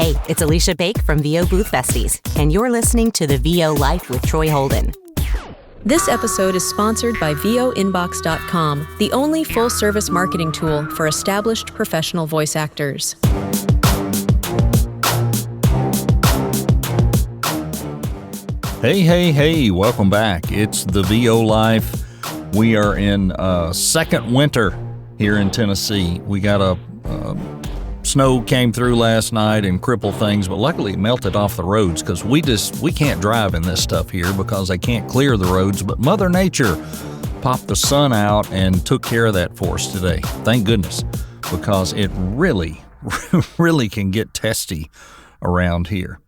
Hey, it's Alicia Bake from VO Booth Besties, and you're listening to The VO Life with Troy Holden. This episode is sponsored by VOinbox.com, the only full-service marketing tool for established professional voice actors. Hey, welcome back. It's the VO Life. We are in second winter here in Tennessee. We got a snow came through last night and crippled things, but luckily it melted off the roads because we can't drive in this stuff here because they can't clear the roads. But Mother Nature popped the sun out and took care of that for us today. Thank goodness, because it really can get testy around here.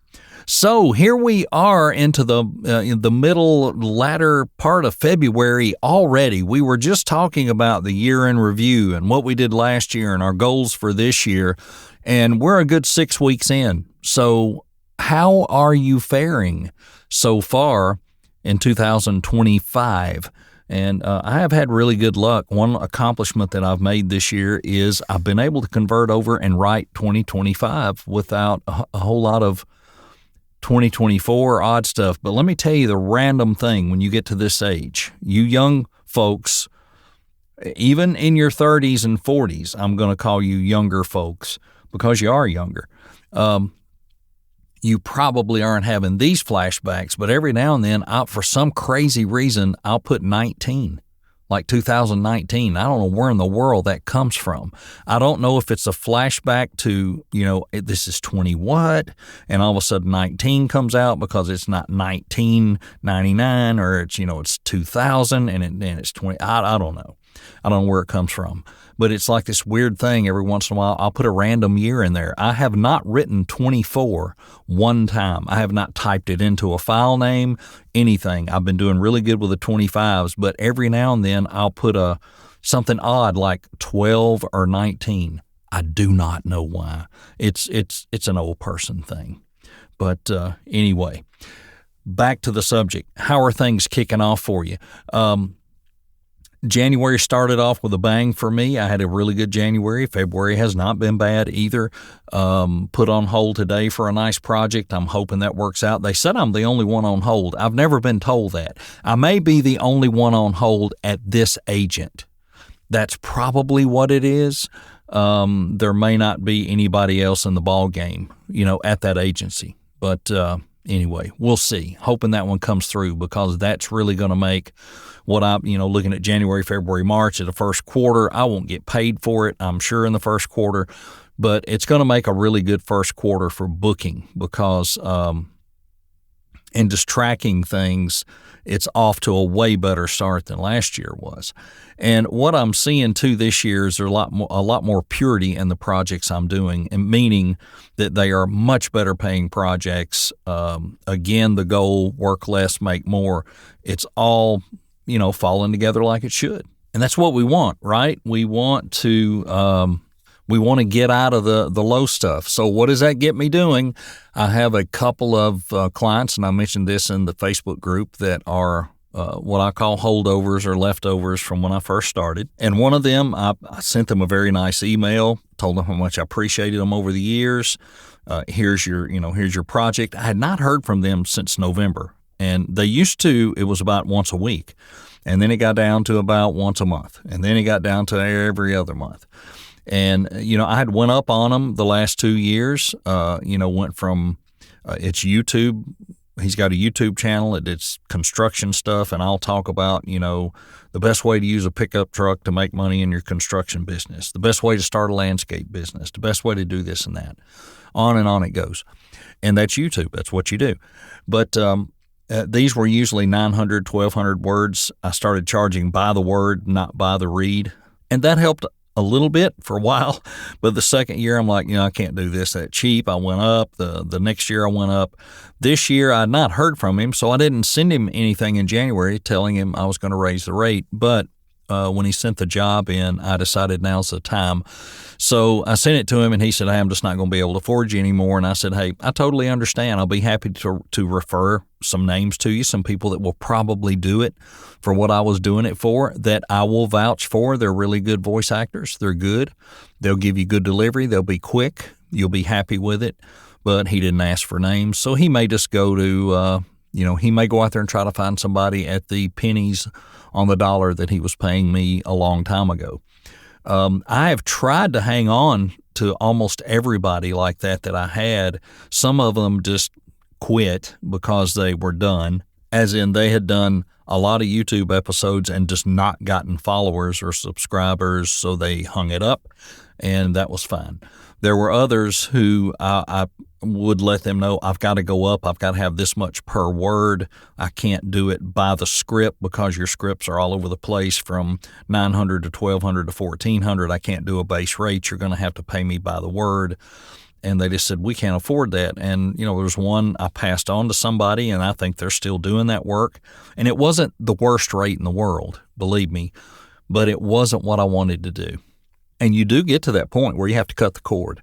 So here we are into the middle, latter part of February already. We were just talking about the year in review and what we did last year and our goals for this year, and we're a good 6 weeks in. So how are you faring so far in 2025? And I have had really good luck. One accomplishment that I've made this year is I've been able to convert over and write 2025 without a whole lot of 2024 odd stuff. But let me tell you the random thing when you get to this age. You young folks, even in your 30s and 40s, I'm going to call you younger folks because you are younger. You probably aren't having these flashbacks, but every now and then, for some crazy reason, I'll put 19. Like 2019. I don't know where in the world that comes from. I don't know if it's a flashback to, this is 20 what, and all of a sudden 19 comes out because it's not 1999 or it's 2000 and it's 20. I don't know. I don't know where it comes from. But it's like this weird thing every once in a while. I'll put a random year in there. I have not written 24 one time. I have not typed it into a file name, anything. I've been doing really good with the 25s, but every now and then I'll put something odd like 12 or 19. I do not know why. It's an old person thing. But anyway, back to the subject. How are things kicking off for you? January started off with a bang for me. I had a really good January. February has not been bad either. Put on hold today for a nice project. I'm hoping that works out. They said I'm the only one on hold. I've never been told that. I may be the only one on hold at this agent. That's probably what it is. There may not be anybody else in the ball game, at that agency. But anyway, we'll see. Hoping that one comes through because that's really going to make what I'm, looking at January, February, March at the first quarter. I won't get paid for it, I'm sure, in the first quarter, but it's going to make a really good first quarter for booking because in just tracking things, it's off to a way better start than last year was. And what I'm seeing too this year is there's a lot more purity in the projects I'm doing, and meaning that they are much better paying projects. Again, the goal, work less, make more. It's all falling together like it should. And that's what we want, right? We want to get out of the low stuff. So what does that get me doing? I have a couple of clients, and I mentioned this in the Facebook group, that are what I call holdovers or leftovers from when I first started. And one of them, I sent them a very nice email, told them how much I appreciated them over the years. Here's your project. I had not heard from them since November. And they used to, it was about once a week. And then it got down to about once a month. And then it got down to every other month. And, I had went up on them the last 2 years, went from, it's YouTube. He's got a YouTube channel. It's construction stuff. And I'll talk about, the best way to use a pickup truck to make money in your construction business, the best way to start a landscape business, the best way to do this and that. On and on it goes. And that's YouTube. That's what you do. But, these were usually 900, 1,200 words. I started charging by the word, not by the read. And that helped a little bit for a while. But the second year, I'm like, I can't do this that cheap. I went up. The next year, I went up. This year, I had not heard from him, so I didn't send him anything in January telling him I was going to raise the rate. But when he sent the job in, I decided now's the time. So I sent it to him, and he said, hey, I'm just not going to be able to afford you anymore. And I said, hey, I totally understand. I'll be happy to refer some names to you, some people that will probably do it for what I was doing it for, that I will vouch for. They're really good voice actors. They're good. They'll give you good delivery. They'll be quick. You'll be happy with it. but he didn't ask for names. So he may just go to, he may go out there and try to find somebody at the pennies on the dollar that he was paying me a long time ago. I have tried to hang on to almost everybody like that I had. Some of them just quit because they were done, as in they had done a lot of YouTube episodes and just not gotten followers or subscribers, so they hung it up, and that was fine. There were others who I would let them know, I've got to go up. I've got to have this much per word. I can't do it by the script because your scripts are all over the place from 900 to 1200 to 1400. I can't do a base rate. You're going to have to pay me by the word. And they just said, we can't afford that. And, there was one I passed on to somebody, and I think they're still doing that work. And it wasn't the worst rate in the world, believe me, but it wasn't what I wanted to do. And you do get to that point where you have to cut the cord.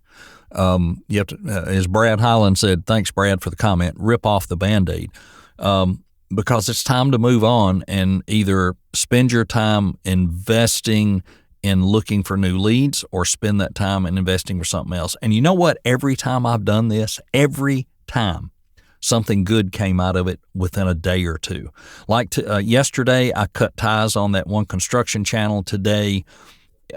You have to, as Brad Highland said, thanks, Brad, for the comment, rip off the Band-Aid, because it's time to move on and either spend your time investing in looking for new leads or spend that time in investing for something else. And you know what? Every time I've done this, every time, something good came out of it within a day or two. Like yesterday, I cut ties on that one construction channel. Today,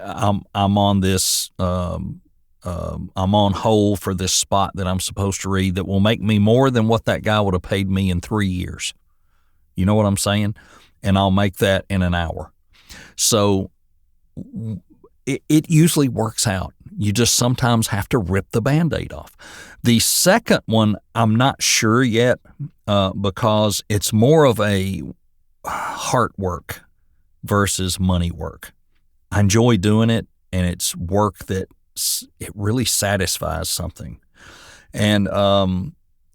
I'm on this. I'm on hold for this spot that I'm supposed to read that will make me more than what that guy would have paid me in 3 years. You know what I'm saying? And I'll make that in an hour. So it usually works out. You just sometimes have to rip the Band-Aid off. The second one, I'm not sure yet because it's more of a heart work versus money work. I enjoy doing it, and it's work that it really satisfies something. And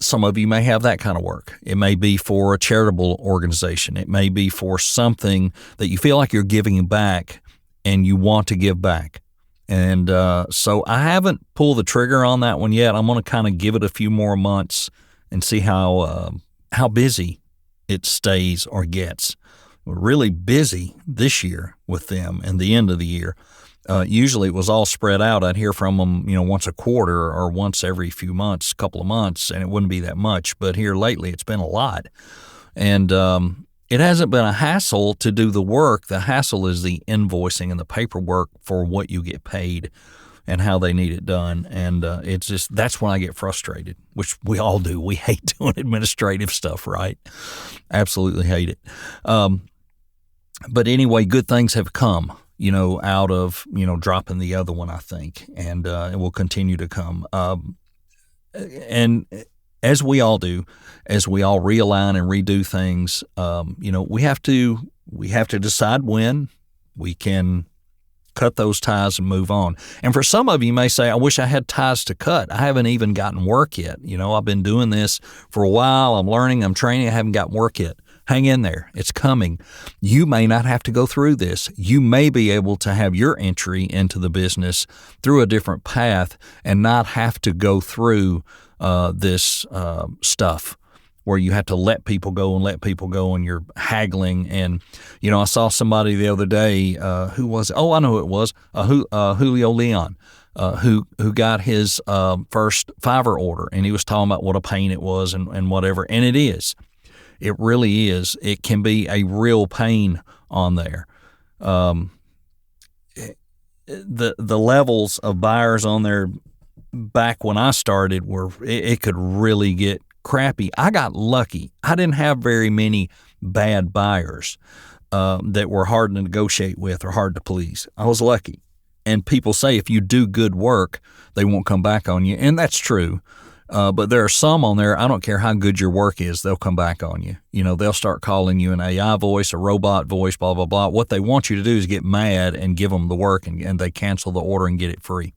some of you may have that kind of work. It may be for a charitable organization. It may be for something that you feel like you're giving back and you want to give back. And so I haven't pulled the trigger on that one yet. I'm going to kind of give it a few more months and see how busy it stays or gets. We're really busy this year with them and the end of the year. Usually it was all spread out. I'd hear from them, once a quarter or once every few months, couple of months, and it wouldn't be that much. But here lately it's been a lot. And it hasn't been a hassle to do the work. The hassle is the invoicing and the paperwork for what you get paid and how they need it done. And it's just, that's when I get frustrated, which we all do. We hate doing administrative stuff, right? Absolutely hate it. But anyway, good things have come, out of, dropping the other one, I think, and it will continue to come. And as we all do, as we all realign and redo things, we have to decide when we can cut those ties and move on. And for some of you may say, I wish I had ties to cut. I haven't even gotten work yet. I've been doing this for a while. I'm learning, I'm training. I haven't got work yet. Hang in there. It's coming. You may not have to go through this. You may be able to have your entry into the business through a different path and not have to go through this stuff where you have to let people go and you're haggling. And, I saw somebody the other day, who was, oh, I know who it was, Julio Leon, who got his first Fiverr order, and he was talking about what a pain it was and whatever. And it is. It really is. It can be a real pain on there. The levels of buyers on there back when I started it could really get crappy. I got lucky. I didn't have very many bad buyers that were hard to negotiate with or hard to please. I was lucky. And people say if you do good work, they won't come back on you. And that's true. But there are some on there, I don't care how good your work is, they'll come back on you. They'll start calling you an AI voice, a robot voice, blah, blah, blah. What they want you to do is get mad and give them the work, and they cancel the order and get it free.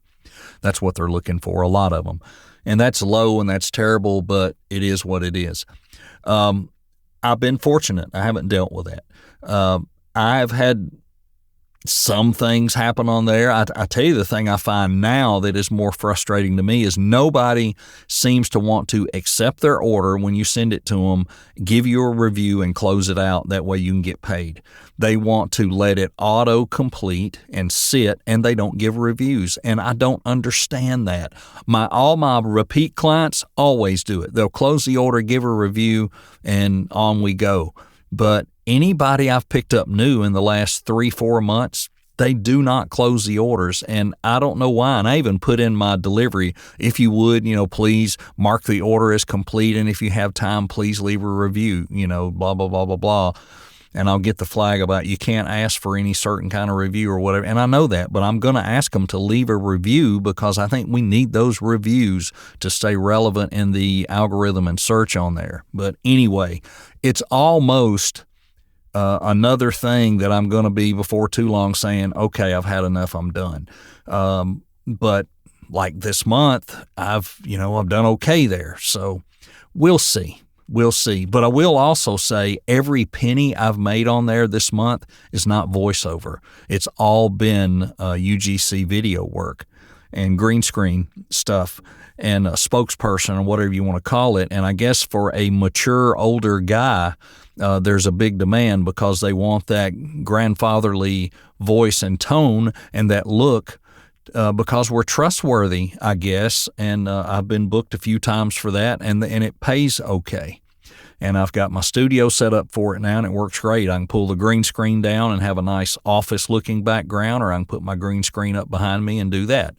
That's what they're looking for, a lot of them. And that's low and that's terrible, but it is what it is. I've been fortunate. I haven't dealt with that. I've had Some things happen on there. I tell you, the thing I find now that is more frustrating to me is nobody seems to want to accept their order when you send it to them, give you a review, and close it out. That way you can get paid. They want to let it auto-complete and sit, and they don't give reviews. And I don't understand that. All my repeat clients always do it. They'll close the order, give a review, and on we go. But anybody I've picked up new in the last 3-4 months, they do not close the orders, and I don't know why. And I even put in my delivery, if you would, please mark the order as complete, and if you have time, please leave a review, blah, blah, blah, blah, blah. And I'll get the flag about you can't ask for any certain kind of review or whatever. And I know that, but I'm going to ask them to leave a review because I think we need those reviews to stay relevant in the algorithm and search on there. But anyway, it's almost another thing that I'm going to be before too long saying, okay, I've had enough, I'm done. But like this month, I've done okay there. So we'll see. We'll see. But I will also say every penny I've made on there this month is not voiceover. It's all been UGC video work and green screen stuff and a spokesperson or whatever you want to call it. And I guess for a mature, older guy, there's a big demand because they want that grandfatherly voice and tone and that look because we're trustworthy, I guess. And I've been booked a few times for that, and it pays okay. And I've got my studio set up for it now, and it works great. I can pull the green screen down and have a nice office-looking background, or I can put my green screen up behind me and do that.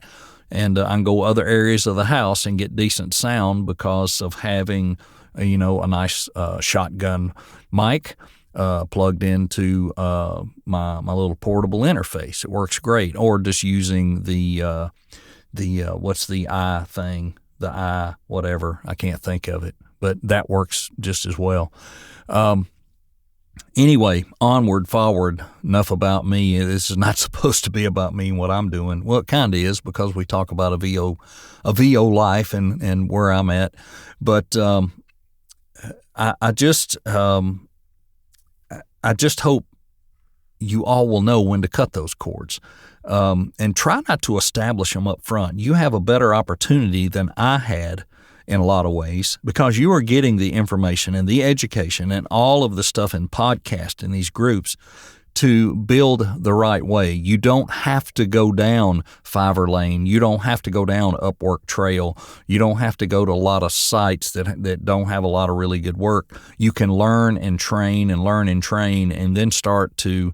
And I can go other areas of the house and get decent sound because of having, a nice shotgun mic plugged into my little portable interface. It works great. Or just using the what's the eye thing? The eye whatever. I can't think of it. But that works just as well. Anyway, onward, forward, enough about me. This is not supposed to be about me and what I'm doing. Well, it kind of is because we talk about a VO life and where I'm at. But I just hope you all will know when to cut those cords. And try not to establish them up front. You have a better opportunity than I had in a lot of ways because you are getting the information and the education and all of the stuff in podcast in these groups to build the right way. You don't have to go down Fiverr Lane. You don't have to go down Upwork Trail. You don't have to go to a lot of sites that don't have a lot of really good work. You can learn and train and then start to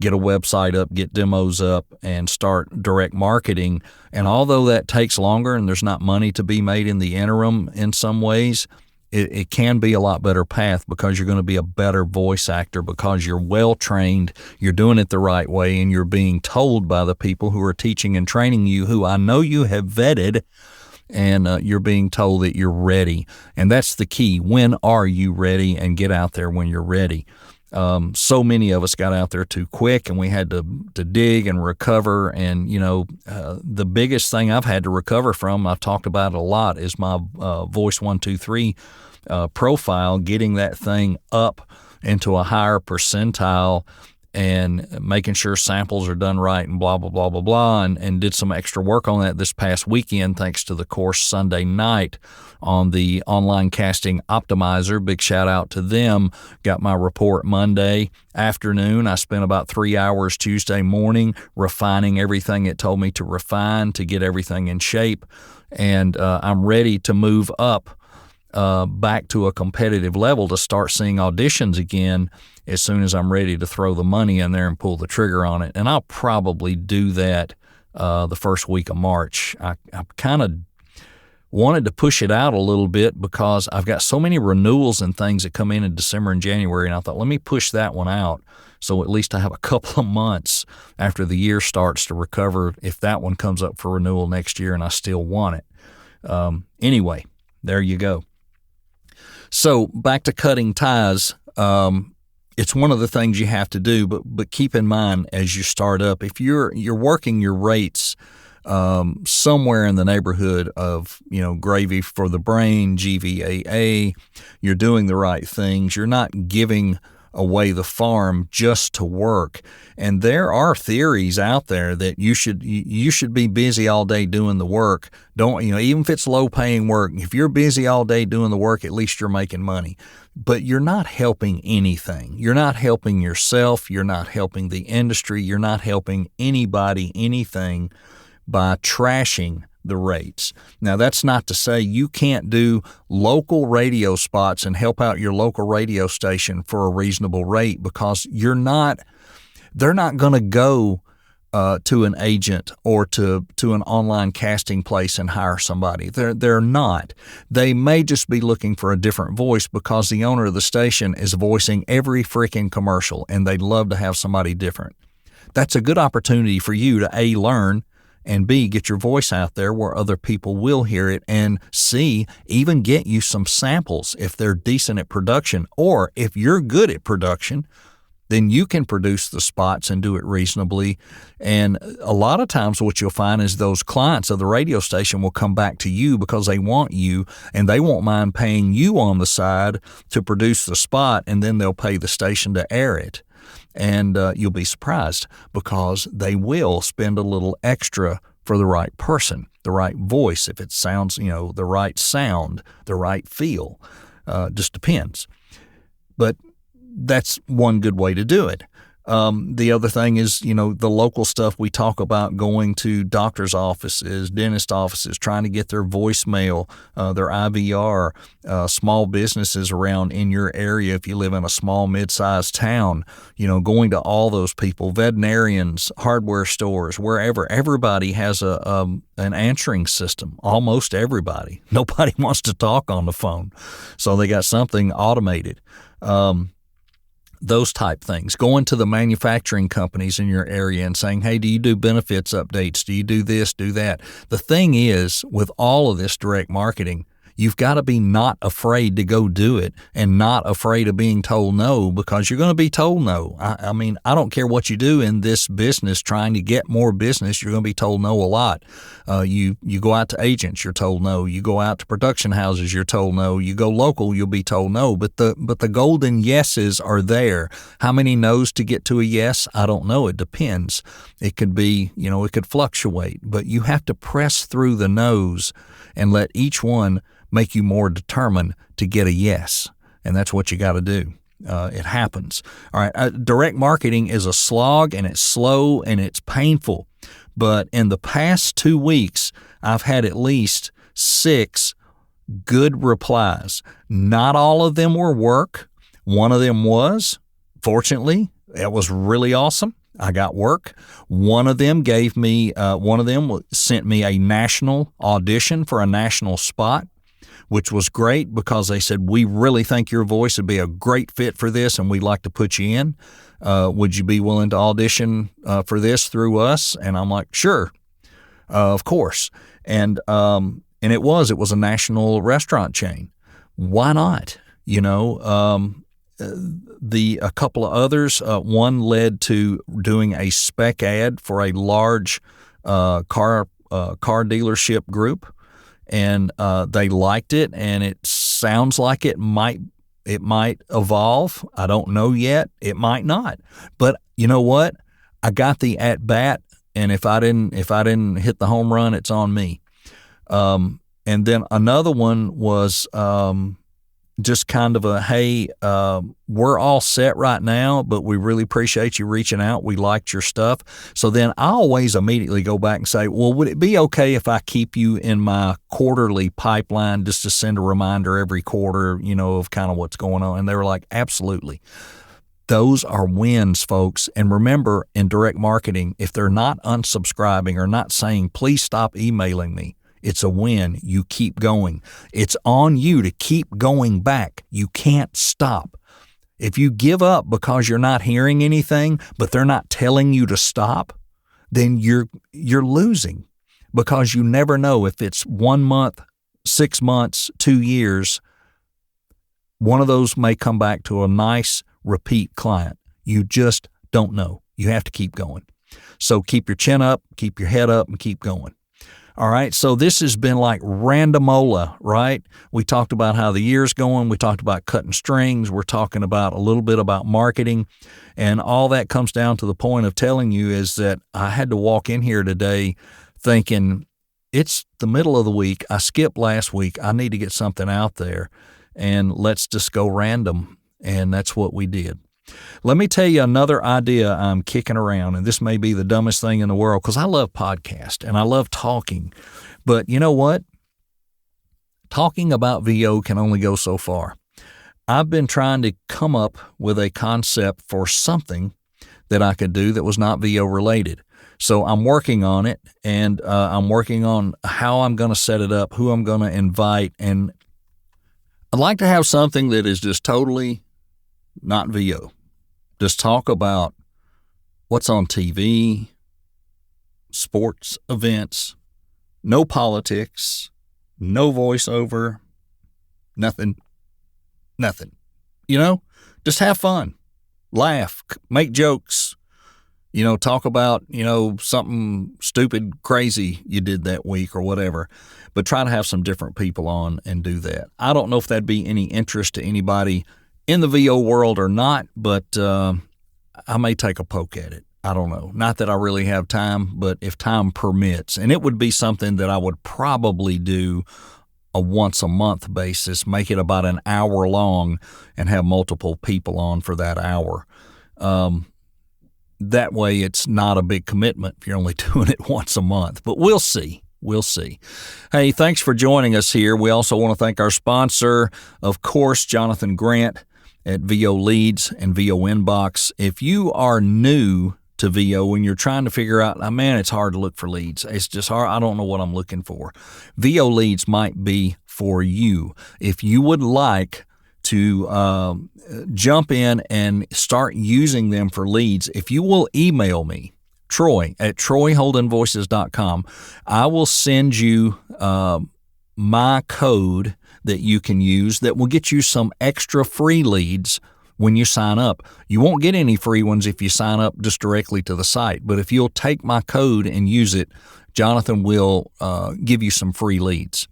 get a website up, get demos up, and start direct marketing. And although that takes longer and there's not money to be made in the interim in some ways, it can be a lot better path because you're going to be a better voice actor because you're well-trained, you're doing it the right way, and you're being told by the people who are teaching and training you, who I know you have vetted, and you're being told that you're ready. And that's the key. When are you ready? And get out there when you're ready. So many of us got out there too quick, and we had to dig and recover. And, the biggest thing I've had to recover from, I've talked about it a lot, is my Voice 123 profile, getting that thing up into a higher percentile and making sure samples are done right and blah, blah, blah, blah, blah, and did some extra work on that this past weekend thanks to the course Sunday night on the Online Casting Optimizer. Big shout out to them. Got my report Monday afternoon. I spent about 3 hours Tuesday morning refining everything it told me to refine to get everything in shape, and I'm ready to move up back to a competitive level to start seeing auditions again as soon as I'm ready to throw the money in there and pull the trigger on it. And I'll probably do that the first week of March. I kind of wanted to push it out a little bit because I've got so many renewals and things that come in December and January, and I thought, let me push that one out so at least I have a couple of months after the year starts to recover if that one comes up for renewal next year and I still want it. Anyway, there you go. So back to cutting ties. It's one of the things you have to do, but keep in mind as you start up, if you're working your rates somewhere in the neighborhood of, gravy for the brain, GVAA, you're doing the right things. You're not giving away the farm just to work. And there are theories out there that you should be busy all day doing the work. Don't, even if it's low paying work, if you're busy all day doing the work, at least you're making money. But you're not helping anything. You're not helping yourself. You're not helping the industry. You're not helping anybody, anything by trashing the rates. Now, that's not to say you can't do local radio spots and help out your local radio station for a reasonable rate, because they're not going to go to an agent or to an online casting place and hire somebody. They're not. They may just be looking for a different voice because the owner of the station is voicing every freaking commercial and they'd love to have somebody different. That's a good opportunity for you to A, learn, and B, get your voice out there where other people will hear it, and C, even get you some samples if they're decent at production. Or if you're good at production, then you can produce the spots and do it reasonably. And a lot of times what you'll find is those clients of the radio station will come back to you because they want you, and they won't mind paying you on the side to produce the spot, and then they'll pay the station to air it. And you'll be surprised because they will spend a little extra for the right person, the right voice, if it sounds, the right sound, the right feel. Just depends. But that's one good way to do it. The other thing is, the local stuff we talk about, going to doctor's offices, dentist offices, trying to get their voicemail, their IVR, small businesses around in your area if you live in a small, mid-sized town, going to all those people, veterinarians, hardware stores, wherever. Everybody has an answering system, almost everybody. Nobody wants to talk on the phone, so they got something automated. Those type things. Going to the manufacturing companies in your area and saying, hey, do you do benefits updates? Do you do this, do that? The thing is, with all of this direct marketing, you've got to be not afraid to go do it and not afraid of being told no, because you're going to be told no. I mean, I don't care what you do in this business trying to get more business, you're going to be told no a lot. You go out to agents, you're told no. You go out to production houses, you're told no. You go local, you'll be told no. But the golden yeses are there. How many no's to get to a yes? I don't know. It depends. It could be, it could fluctuate. But you have to press through the no's and let each one make you more determined to get a yes. And that's what you got to do. It happens. All right. Direct marketing is a slog, and it's slow, and it's painful. But in the past 2 weeks, I've had at least 6 good replies. Not all of them were work. One of them was, fortunately, it was really awesome. I got work. One of them sent me a national audition for a national spot, which was great because they said, we really think your voice would be a great fit for this, and we'd like to put you in. Would you be willing to audition for this through us? And I'm like, sure, of course. And it was a national restaurant chain. Why not? A couple of others, one led to doing a spec ad for a large car dealership group. And they liked it, and it sounds like it might evolve. I don't know yet. It might not. But you know what? I got the at bat, and if I didn't hit the home run, it's on me. And then another one was just kind of a, hey, we're all set right now, but we really appreciate you reaching out. We liked your stuff. So then I always immediately go back and say, well, would it be okay if I keep you in my quarterly pipeline just to send a reminder every quarter, of kind of what's going on? And they were like, absolutely. Those are wins, folks. And remember, in direct marketing, if they're not unsubscribing or not saying, please stop emailing me, it's a win. You keep going. It's on you to keep going back. You can't stop. If you give up because you're not hearing anything, but they're not telling you to stop, then you're losing, because you never know if it's 1 month, 6 months, 2 years. One of those may come back to a nice repeat client. You just don't know. You have to keep going. So keep your chin up, keep your head up, and keep going. All right, so this has been like randomola, right? We talked about how the year's going. We talked about cutting strings. We're talking about a little bit about marketing. And all that comes down to the point of telling you is that I had to walk in here today thinking, it's the middle of the week. I skipped last week. I need to get something out there, and let's just go random. And that's what we did. Let me tell you another idea I'm kicking around, and this may be the dumbest thing in the world because I love podcasts and I love talking. But you know what? Talking about VO can only go so far. I've been trying to come up with a concept for something that I could do that was not VO related. So I'm working on it, and I'm working on how I'm going to set it up, who I'm going to invite, and I'd like to have something that is just totally not VO. Just talk about what's on TV, sports events, no politics, no voiceover, nothing. You know, just have fun, laugh, make jokes, you know, talk about, you know, something stupid, crazy you did that week or whatever, but try to have some different people on and do that. I don't know if that'd be any interest to anybody in the VO world or not, but I may take a poke at it. I don't know. Not that I really have time, but if time permits. And it would be something that I would probably do a once a month basis, make it about an hour long and have multiple people on for that hour. That way it's not a big commitment if you're only doing it once a month, but we'll see. We'll see. Hey, thanks for joining us here. We also want to thank our sponsor, of course, Jonathan Grant at VO Leads and VO Inbox. If you are new to VO and you're trying to figure out, man, it's hard to look for leads. It's just hard. I don't know what I'm looking for. VO Leads might be for you. If you would like to jump in and start using them for leads, if you will email me, Troy at troyholdenvoices.com, I will send you my code that you can use that will get you some extra free leads when you sign up. You won't get any free ones if you sign up just directly to the site, but if you'll take my code and use it, Jonathan will give you some free leads.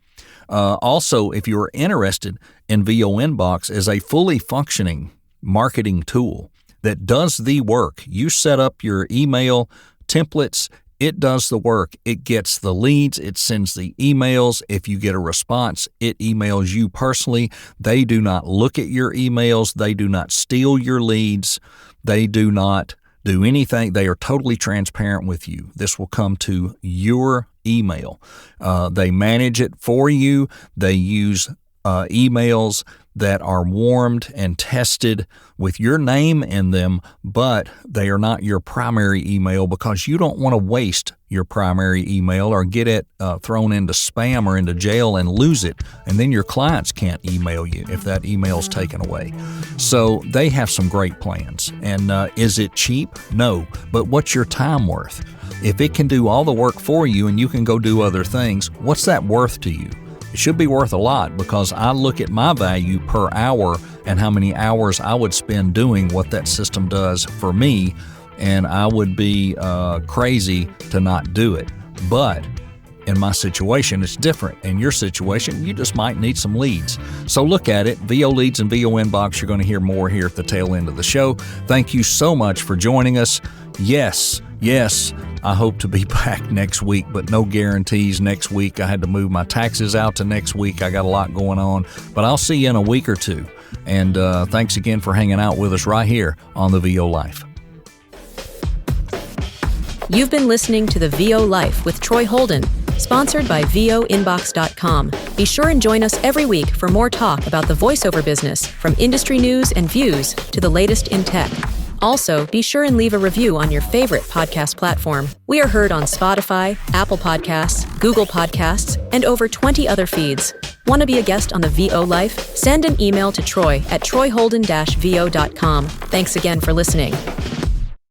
Also, if you're interested in VO Inbox as a fully functioning marketing tool that does the work, you set up your email templates, it does the work. It gets the leads. It sends the emails. If you get a response, it emails you personally. They do not look at your emails. They do not steal your leads. They do not do anything. They are totally transparent with you. This will come to your email. They manage it for you. They use emails that are warmed and tested with your name in them, but they are not your primary email because you don't want to waste your primary email or get it thrown into spam or into jail and lose it, and then your clients can't email you if that email is taken away. So they have some great plans. And is it cheap? No. But what's your time worth? If it can do all the work for you and you can go do other things, what's that worth to you? It should be worth a lot because I look at my value per hour and how many hours I would spend doing what that system does for me, and I would be crazy to not do it. But in my situation, it's different. In your situation, you just might need some leads. So look at it. VO Leads and VO Inbox, you're going to hear more here at the tail end of the show. Thank you so much for joining us. Yes, I hope to be back next week, but no guarantees next week. I had to move my taxes out to next week. I got a lot going on, but I'll see you in a week or two. And thanks again for hanging out with us right here on the VO Life. You've been listening to the VO Life with Troy Holden, sponsored by voinbox.com. Be sure and join us every week for more talk about the voiceover business, from industry news and views to the latest in tech. Also, be sure and leave a review on your favorite podcast platform. We are heard on Spotify, Apple Podcasts, Google Podcasts, and over 20 other feeds. Want to be a guest on the VO Life? Send an email to Troy at troyholden-vo.com. Thanks again for listening.